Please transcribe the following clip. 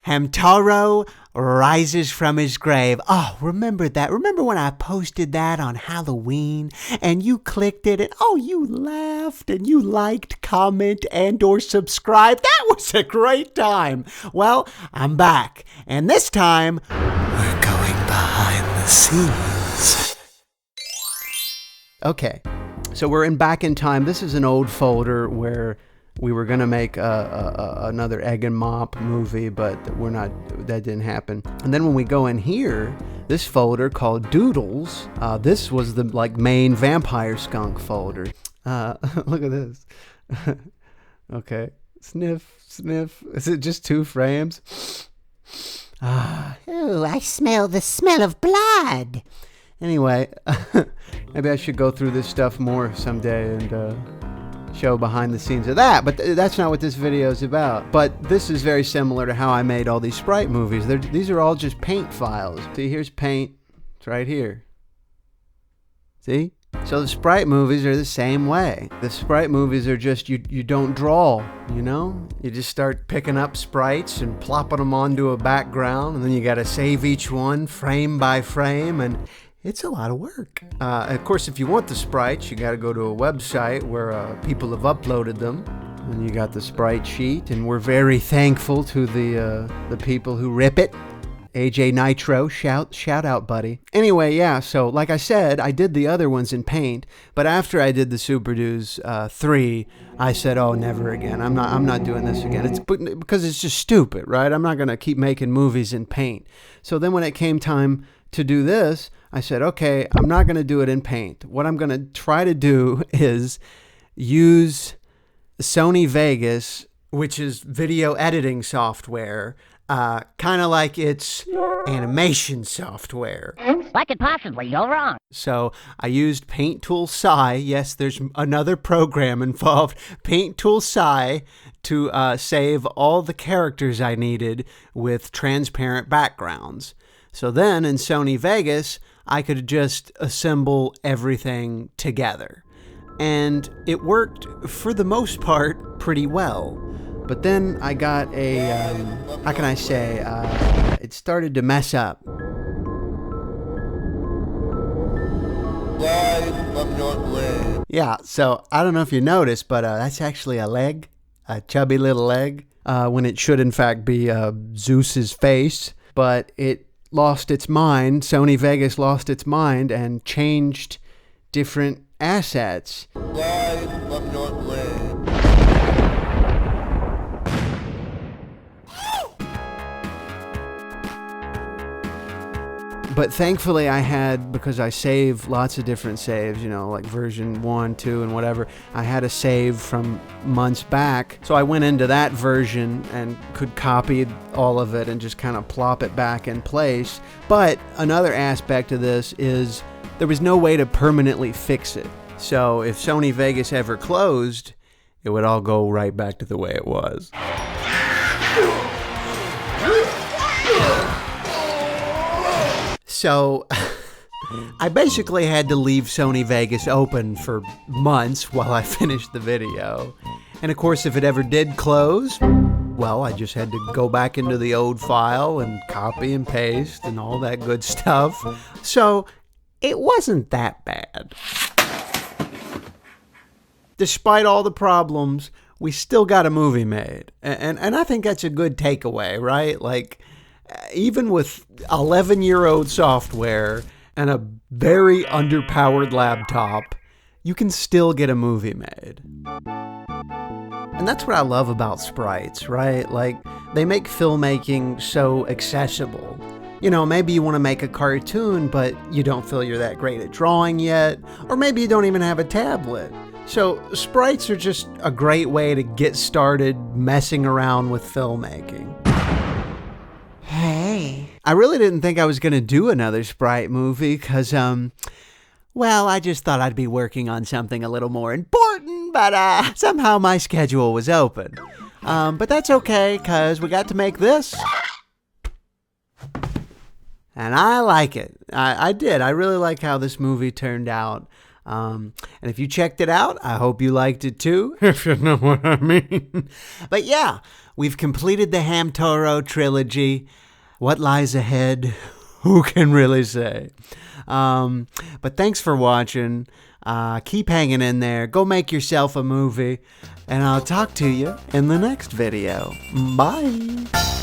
Hamtaro rises from his grave. Oh, remember that? Remember when I posted that on Halloween and you clicked it and you laughed and you liked, comment, and or subscribe? That was a great time. Well, I'm back. And this time, we're going behind the scenes. Okay, so we're back in time. This is an old folder where we were going to make another Egg and Mop movie, but that didn't happen. And then when we go in here, this folder called Doodles, this was the main vampire skunk folder. Look at this. Okay. Sniff, sniff. Is it just 2 frames? Ooh, I smell the smell of blood. Anyway, maybe I should go through this stuff more someday and show behind the scenes of that, but that's not what this video is about. But this is very similar to how I made all these Sprite movies. These are all just paint files. See, here's paint. It's right here. See? So the Sprite movies are the same way. The Sprite movies are just, you don't draw, you know? You just start picking up sprites and plopping them onto a background, and then you gotta save each one frame by frame, and it's a lot of work. Of course, if you want the sprites, you got to go to a website where people have uploaded them. And you got the sprite sheet, and we're very thankful to the people who rip it. AJ Nitro, shout out, buddy. Anyway, yeah, so like I said, I did the other ones in paint, but after I did the Super Dudes 3, I said, oh, never again. I'm not doing this again. It's because it's just stupid, right? I'm not going to keep making movies in paint. So then when it came time to do this, I said, okay, I'm not going to do it in paint. What I'm going to try to do is use Sony Vegas, which is video editing software, kind of like it's animation software. What could possibly go wrong? So I used Paint Tool Sci. Yes, there's another program involved. Paint Tool Sci to save all the characters I needed with transparent backgrounds. So then in Sony Vegas, I could just assemble everything together. And it worked, for the most part, pretty well. But then I got it started to mess up. Yeah, so I don't know if you noticed, but that's actually a leg, a chubby little leg, when it should in fact be Zeus's face. But it lost its mind. Sony Vegas lost its mind and changed different assets. But thankfully I had, because I save lots of different saves, you know, like version 1, 2, and whatever, I had a save from months back. So I went into that version and could copy all of it and just kind of plop it back in place. But another aspect of this is there was no way to permanently fix it. So if Sony Vegas ever closed, it would all go right back to the way it was. So I basically had to leave Sony Vegas open for months while I finished the video. And of course, if it ever did close, well, I just had to go back into the old file and copy and paste and all that good stuff. So it wasn't that bad. Despite all the problems, we still got a movie made. And I think that's a good takeaway, right? Like, even with 11-year-old software and a very underpowered laptop, you can still get a movie made. And that's what I love about sprites, right? Like, they make filmmaking so accessible. You know, maybe you want to make a cartoon, but you don't feel you're that great at drawing yet, or maybe you don't even have a tablet. So sprites are just a great way to get started messing around with filmmaking. Hey. I really didn't think I was going to do another Sprite movie because, well, I just thought I'd be working on something a little more important, but somehow my schedule was open. But that's okay because we got to make this. And I like it. I did. I really like how this movie turned out. And if you checked it out, I hope you liked it too, if you know what I mean. But yeah, we've completed the Hamtaro trilogy. What lies ahead? Who can really say? But thanks for watching. Keep hanging in there. Go make yourself a movie. And I'll talk to you in the next video. Bye.